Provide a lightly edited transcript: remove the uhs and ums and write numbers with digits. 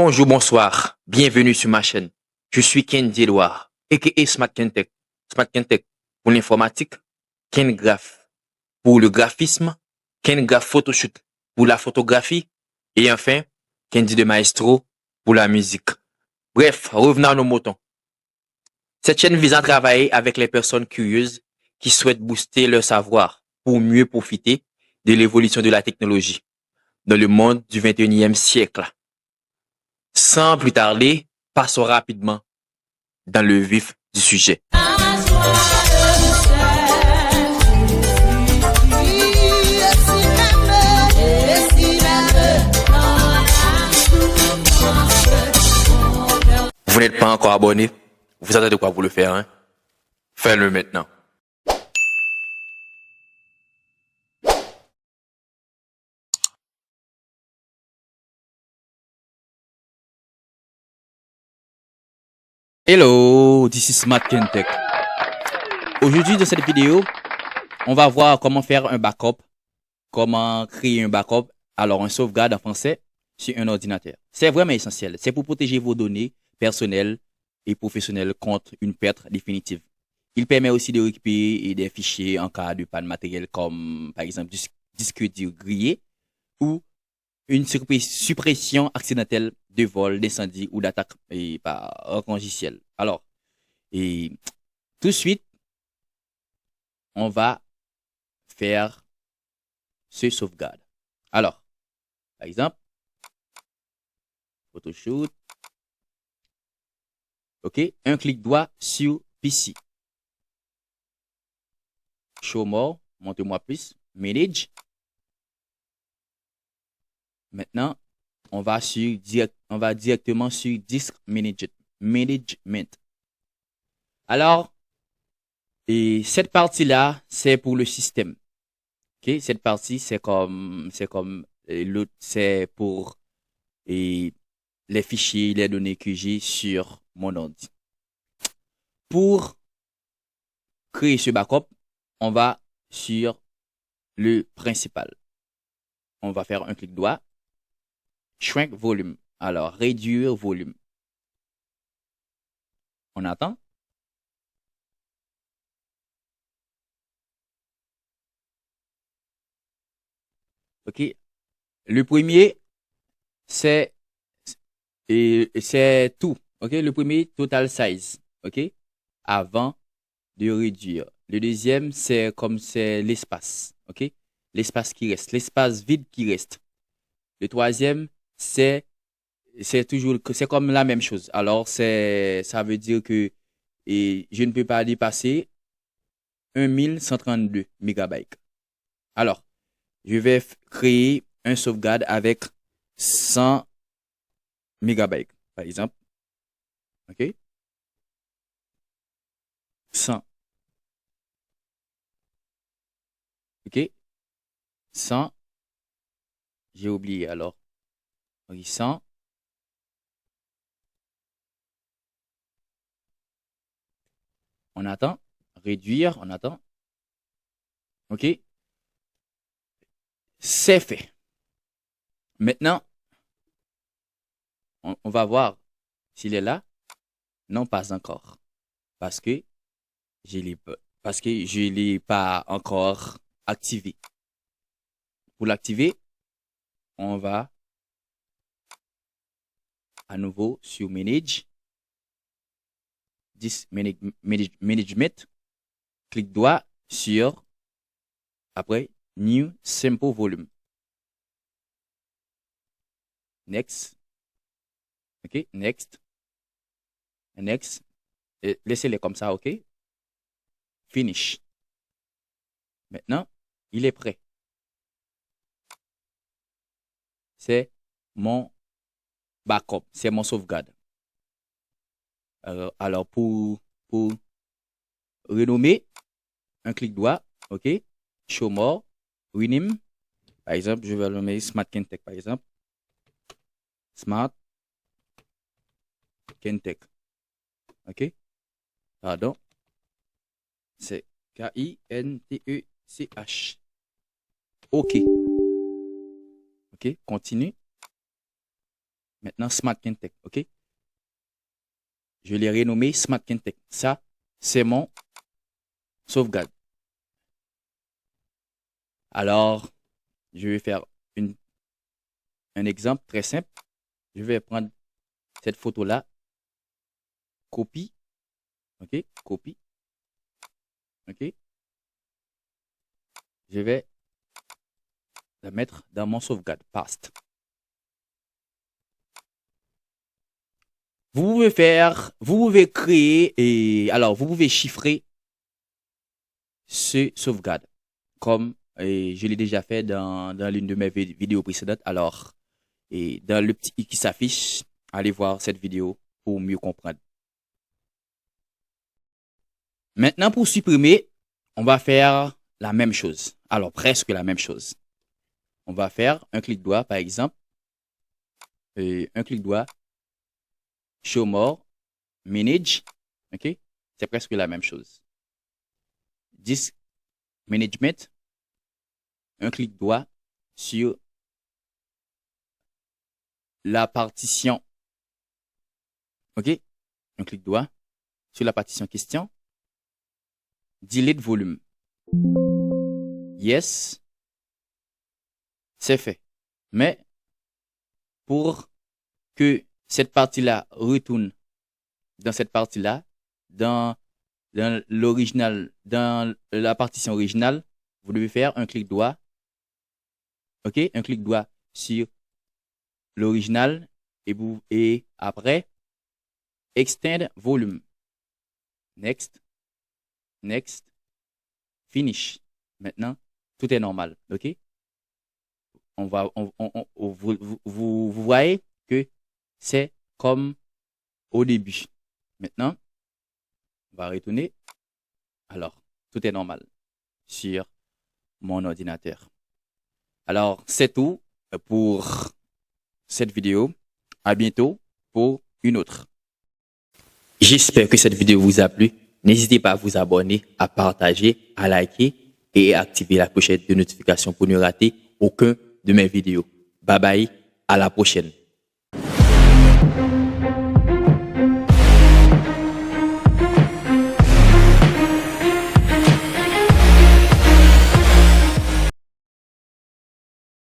Bonjour, bonsoir. Bienvenue sur ma chaîne. Je suis Kenji Edouard, a.k.a. Smart Kentech. Smart Kentech pour l'informatique, KenGraph pour le graphisme, KenGraph Photoshoot pour la photographie et enfin, Kenji de Maestro pour la musique. Bref, revenons à nos moutons. Cette chaîne vise à travailler avec les personnes curieuses qui souhaitent booster leur savoir pour mieux profiter de l'évolution de la technologie dans le monde du 21e siècle. Sans plus tarder, passons rapidement dans le vif du sujet. Vous n'êtes pas encore abonné? Vous attendez quoi pour le faire, hein? Faites-le maintenant. Hello, this is Smart Kentech. Aujourd'hui, dans cette vidéo, on va voir comment faire un backup, comment créer un backup, alors un sauvegarde en français, sur un ordinateur. C'est vraiment essentiel. C'est pour protéger vos données personnelles et professionnelles contre une perte définitive. Il permet aussi de récupérer des fichiers en cas de panne matérielle comme, par exemple, disque dur grillé ou une suppression accidentelle de vol, d'incendie ou d'attaque par logiciel. Alors, tout de suite, on va faire ce sauvegarde. Alors, par exemple, Photoshoot. OK, un clic droit sur PC. Show more, montre-moi plus, manage. Maintenant, on va directement sur Disk Management. Alors, cette partie-là, c'est pour le système. OK, cette partie, c'est pour les fichiers, les données que j'ai sur mon ordi. Pour créer ce backup, on va sur le principal. On va faire un clic droit. Shrink volume. Alors, réduire volume. On attend. OK. Le premier, c'est tout. OK. Le premier, total size. OK. Avant de réduire. Le deuxième, c'est l'espace. OK. L'espace qui reste. L'espace vide qui reste. Le troisième, c'est comme la même chose. Alors, ça veut dire que je ne peux pas dépasser 1132 MB. Alors, je vais créer un sauvegarde avec 100 MB, par exemple. OK? 100. OK? 100. J'ai oublié alors. Oui, 100. On attend. Réduire, on attend. OK? C'est fait. Maintenant, on va voir s'il est là. Non, pas encore. Parce que je ne l'ai pas encore activé. Pour l'activer, on va à nouveau sur Manage. Disk Management. Clic droit sur, après, New Simple Volume. Next. OK, next. Next. Laissez-les comme ça, OK? Finish. Maintenant, il est prêt. C'est mon backup, c'est mon sauvegarde. Alors pour renommer, un clic droit, OK? Show more, rename. Par exemple, je vais le nommer Smart Kentech, par exemple. Smart Kentech. OK? Pardon. C'est K-I-N-T-E-C-H. OK. OK, continue. Maintenant, Smart Kintech, OK? Je l'ai renommé Smart Kintech. Ça, c'est mon sauvegarde. Alors, je vais faire un exemple très simple. Je vais prendre cette photo-là, copie, OK? Copie, OK? Je vais la mettre dans mon sauvegarde, Past. Vous pouvez créer vous pouvez chiffrer ce sauvegarde comme je l'ai déjà fait dans l'une de mes vidéos précédentes. Alors, dans le petit i qui s'affiche, allez voir cette vidéo pour mieux comprendre. Maintenant, pour supprimer, on va faire la même chose. Alors, presque la même chose. On va faire un clic droit, par exemple. Un clic droit, Show More, Manage. OK? C'est presque la même chose. Disk Management. Un clic droit sur la partition. OK? Un clic droit sur la partition question. Delete volume. Yes. C'est fait. Mais pour que cette partie-là retourne dans cette partie-là, dans l'original, dans la partition originale, vous devez faire un clic droit. OK? Un clic droit sur l'original et après, extend volume. Next. Next. Finish. Maintenant, tout est normal. OK? Vous voyez que c'est comme au début. Maintenant, on va retourner. Alors, tout est normal sur mon ordinateur. Alors, c'est tout pour cette vidéo. À bientôt pour une autre. J'espère que cette vidéo vous a plu. N'hésitez pas à vous abonner, à partager, à liker et à activer la clochette de notification pour ne rater aucun de mes vidéos. Bye bye, à la prochaine.